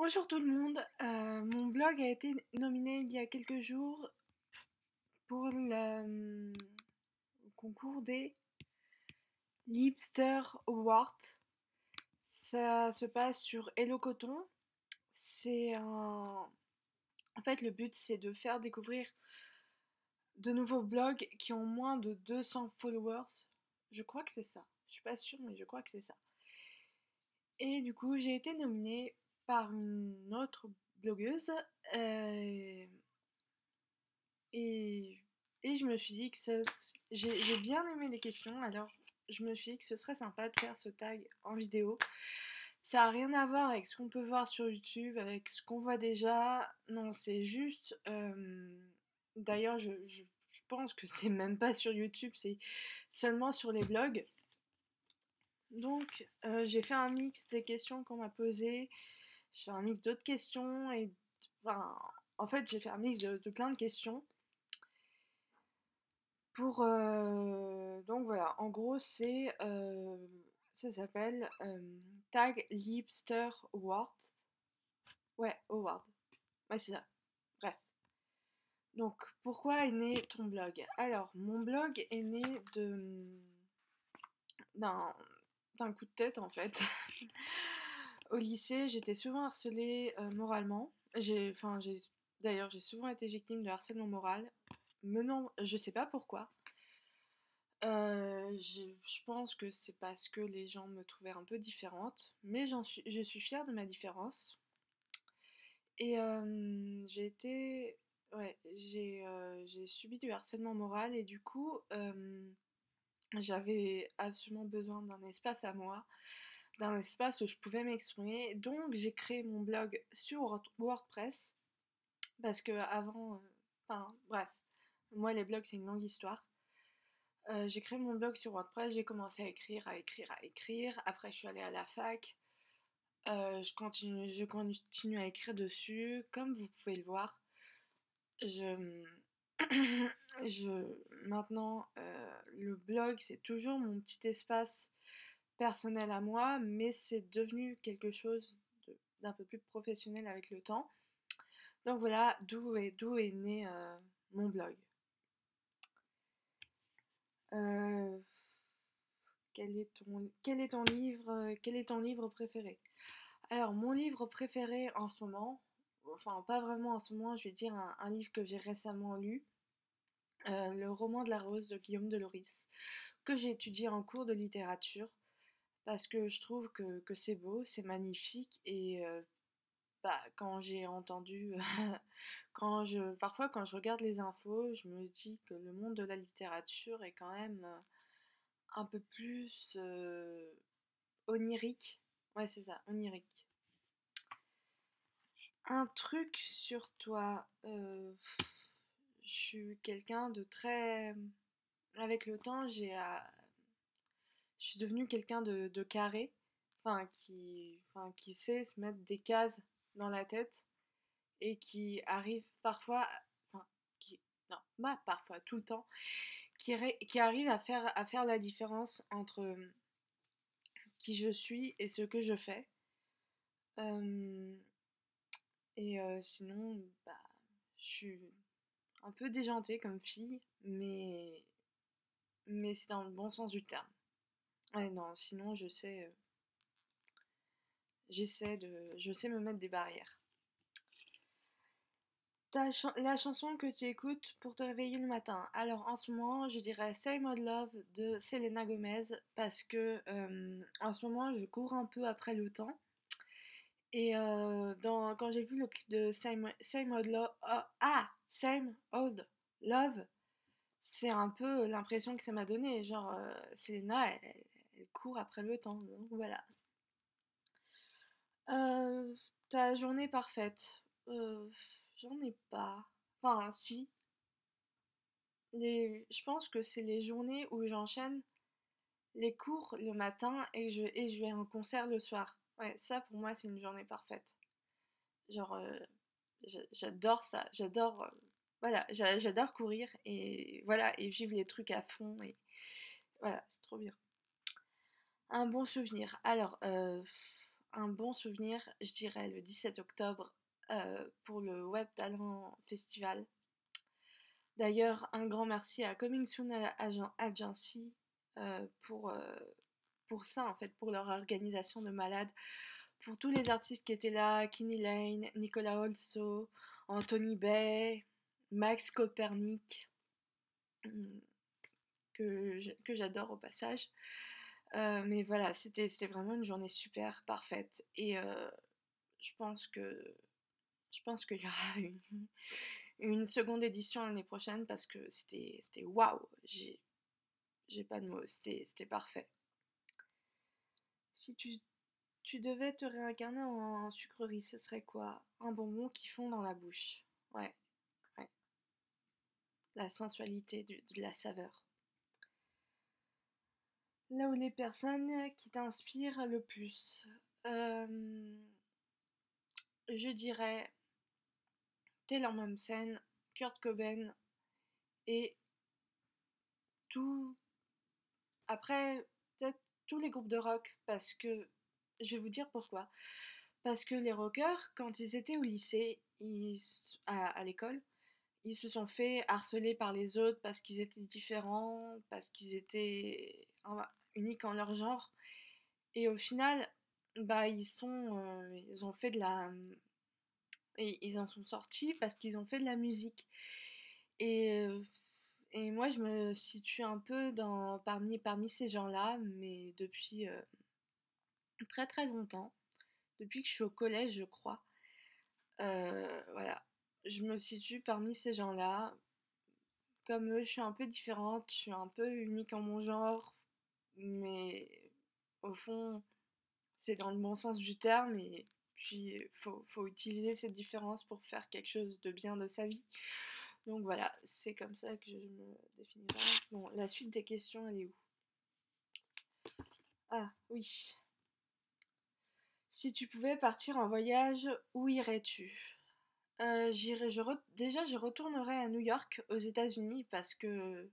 Bonjour tout le monde. Mon blog a été nominé il y a quelques jours pour le concours des Lipster Awards. Ça se passe sur Hello Coton. C'est un... En fait, le but, c'est de faire découvrir de nouveaux blogs qui ont moins de 200 followers. Je crois que c'est ça. Je suis pas sûre, mais je crois que c'est ça. Et du coup, j'ai été nominée par une autre blogueuse. euh, Et, et je me suis dit que j'ai bien aimé les questions, alors je me suis dit que ce serait sympa de faire ce tag en vidéo. Ça n'a rien à voir avec ce qu'on peut voir sur YouTube, avec ce qu'on voit déjà. Non, c'est juste... d'ailleurs, je pense que c'est même pas sur YouTube, c'est seulement sur les blogs. Donc, j'ai fait un mix des questions qu'on m'a posées, j'ai fait un mix d'autres questions, et enfin, en fait, j'ai fait un mix de plein de questions. Donc voilà, en gros, ça s'appelle Tag Lipster Award. Ouais, Award. Ouais, c'est ça. Bref. Donc, pourquoi est né ton blog? Alors, mon blog est né d'un d'un coup de tête en fait. Au lycée, j'étais souvent harcelée moralement. D'ailleurs, j'ai souvent été victime de harcèlement moral. Mais non, je sais pas pourquoi. Je pense que c'est parce que les gens me trouvaient un peu différente, mais je suis fière de ma différence. Et j'ai subi du harcèlement moral et du coup, j'avais absolument besoin d'un espace à moi, d'un espace où je pouvais m'exprimer. Donc j'ai créé mon blog sur WordPress parce que avant, enfin bref, moi les blogs c'est une longue histoire. J'ai créé mon blog sur WordPress, j'ai commencé à écrire, à écrire, à écrire. Après, je suis allée à la fac. Je continue à écrire dessus. Comme vous pouvez le voir, je, maintenant, le blog, c'est toujours mon petit espace personnel à moi, mais c'est devenu quelque chose d'un peu plus professionnel avec le temps. Donc voilà, d'où est né mon blog. Euh, quel est ton livre préféré? Alors, mon livre préféré en ce moment, enfin pas vraiment en ce moment, je vais dire un livre que j'ai récemment lu, le roman de la rose de Guillaume Deloris, que j'ai étudié en cours de littérature, parce que je trouve que c'est beau, c'est magnifique, et bah, quand j'ai entendu, parfois quand je regarde les infos, je me dis que le monde de la littérature est quand même un peu plus onirique. Ouais, c'est ça, onirique. Un truc sur toi, je suis quelqu'un de très... Avec le temps, je suis devenue quelqu'un de carré, qui sait se mettre des cases dans la tête et qui arrive parfois, enfin, qui, non, pas parfois, tout le temps, qui arrive à faire la différence entre qui je suis et ce que je fais. Euh, Sinon, bah, je suis un peu déjantée comme fille, mais c'est dans le bon sens du terme. Ouais, non, sinon je sais me mettre des barrières. La chanson que tu écoutes pour te réveiller le matin. Alors en ce moment, je dirais Same Old Love de Selena Gomez parce que en ce moment, je cours un peu après le temps. Et quand j'ai vu le clip de Same Old Love, Same Old Love, c'est un peu l'impression que ça m'a donné. Genre, Selena, elle court après le temps. Donc voilà. Euh, Ta journée parfaite. Euh, J'en ai pas. Enfin, si. Je pense que c'est les journées où j'enchaîne les cours le matin et je vais à un concert le soir. Ouais, ça pour moi c'est une journée parfaite. Genre, j'adore ça. Voilà, j'adore courir et voilà, et vivre les trucs à fond. Et voilà, c'est trop bien. Un bon souvenir. Alors, un bon souvenir, je dirais le 17 octobre pour le Web Talent Festival. D'ailleurs, un grand merci à Coming Soon Agency euh, pour, euh, pour ça, en fait, pour leur organisation de malade, pour tous les artistes qui étaient là, Kenny Lane, Nicolas Olso, Anthony Bay, Max Copernic, que j'adore au passage. Mais voilà, c'était vraiment une journée super parfaite. Et je pense que je pense qu'il y aura une seconde édition l'année prochaine parce que c'était waouh, j'ai pas de mots, c'était parfait. Si tu devais te réincarner en sucrerie, ce serait quoi? Un bonbon qui fond dans la bouche. Ouais, ouais. La sensualité de la saveur. Là où les personnes qui t'inspirent le plus. Euh, je dirais Taylor Momsen, Kurt Cobain et tout. Après, peut-être tous les groupes de rock parce que. Je vais vous dire pourquoi. Parce que les rockers, quand ils étaient au lycée, à l'école, ils se sont fait harceler par les autres parce qu'ils étaient différents, parce qu'ils étaient uniques en leur genre. Et au final, bah ils ont fait de la, et ils en sont sortis parce qu'ils ont fait de la musique. Et et moi, je me situe un peu parmi ces gens-là, mais depuis très très longtemps, depuis que je suis au collège, je crois. Voilà, je me situe parmi ces gens-là. Comme eux, je suis un peu différente, je suis un peu unique en mon genre, mais au fond, c'est dans le bon sens du terme, et puis faut utiliser cette différence pour faire quelque chose de bien de sa vie. Donc voilà, c'est comme ça que je me définirais. Bon, la suite des questions, elle est où? Ah, oui. Si tu pouvais partir en voyage, où irais-tu? Déjà, je retournerais à New York, aux États-Unis, parce que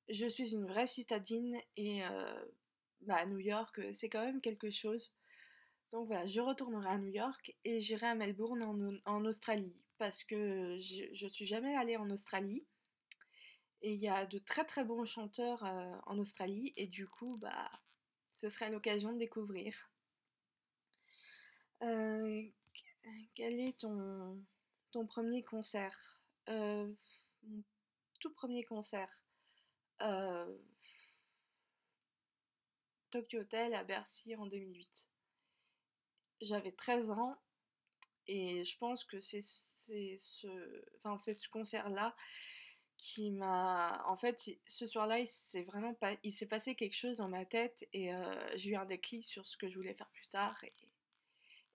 je suis une vraie citadine et bah, New York, c'est quand même quelque chose. Donc voilà, je retournerai à New York et j'irai à Melbourne en Australie parce que je suis jamais allée en Australie et il y a de très très bons chanteurs en Australie et du coup, bah, ce serait l'occasion de découvrir. Euh, Quel est ton premier concert? Mon tout premier concert. Euh, Tokyo Hotel à Bercy en 2008. J'avais 13 ans et je pense que c'est ce concert-là qui m'a. En fait, ce soir-là, il s'est passé quelque chose dans ma tête et j'ai eu un déclic sur ce que je voulais faire plus tard.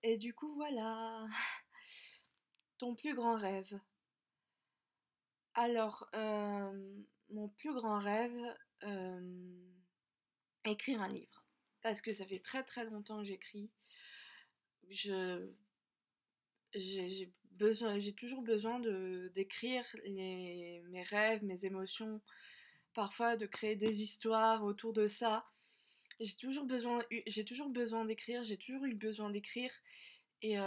Et du coup, voilà. Ton plus grand rêve. Alors, mon plus grand rêve, euh, écrire un livre. Parce que ça fait très très longtemps que j'écris. Je, j'ai toujours besoin d'écrire mes rêves, mes émotions, parfois de créer des histoires autour de ça. J'ai toujours besoin d'écrire, j'ai toujours eu besoin d'écrire et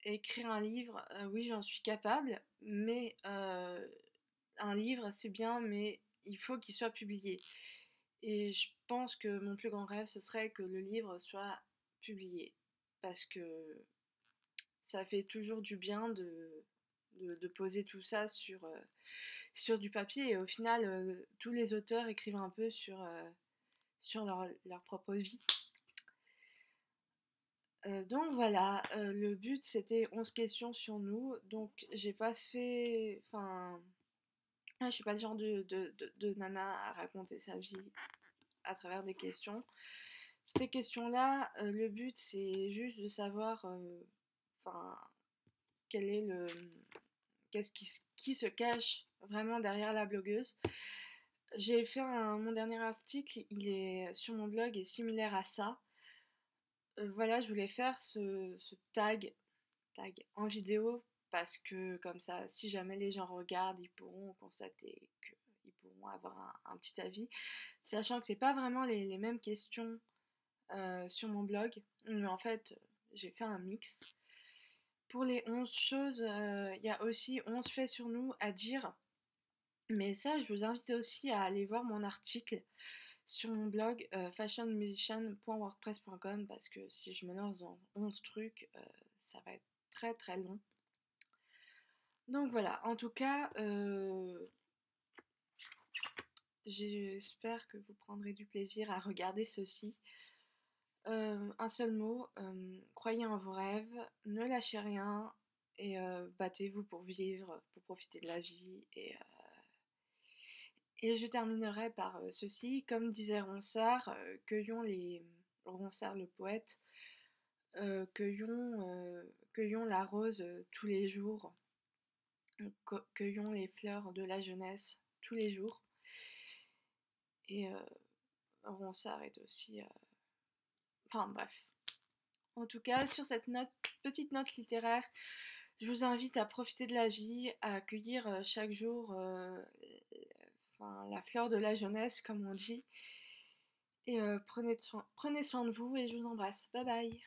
écrire un livre, oui, j'en suis capable, mais un livre, c'est bien, mais il faut qu'il soit publié. Et je pense que mon plus grand rêve, ce serait que le livre soit publié. Parce que ça fait toujours du bien de poser tout ça sur du papier. Et au final, tous les auteurs écrivent un peu sur leur propre vie. Donc voilà, le but c'était 11 questions sur nous. Donc j'ai pas fait. Enfin, je suis pas le genre de nana à raconter sa vie à travers des questions. Ces questions-là, le but c'est juste de savoir. Enfin, quel est le. Qui se cache vraiment derrière la blogueuse. J'ai fait mon dernier article, il est sur mon blog et similaire à ça. Voilà, je voulais faire ce tag en vidéo parce que comme ça, si jamais les gens regardent, ils pourront constater qu'ils pourront avoir un petit avis, sachant que c'est pas vraiment les mêmes questions sur mon blog. Mais en fait, j'ai fait un mix. Pour les 11 choses, il y a aussi 11 faits sur nous à dire. Mais ça, je vous invite aussi à aller voir mon article sur mon blog fashionmusician.wordpress.com parce que si je me lance dans 11 trucs, ça va être très très long. Donc voilà, en tout cas, j'espère que vous prendrez du plaisir à regarder ceci. Un seul mot, croyez en vos rêves, ne lâchez rien et battez-vous pour vivre, pour profiter de la vie. Et je terminerai par ceci, comme disait Ronsard, Ronsard le poète, cueillons la rose tous les jours, cueillons les fleurs de la jeunesse tous les jours. Et Ronsard est aussi... Enfin bref. En tout cas, sur cette petite note littéraire, je vous invite à profiter de la vie, à accueillir chaque jour la fleur de la jeunesse, comme on dit. Et prenez soin de vous et je vous embrasse. Bye bye.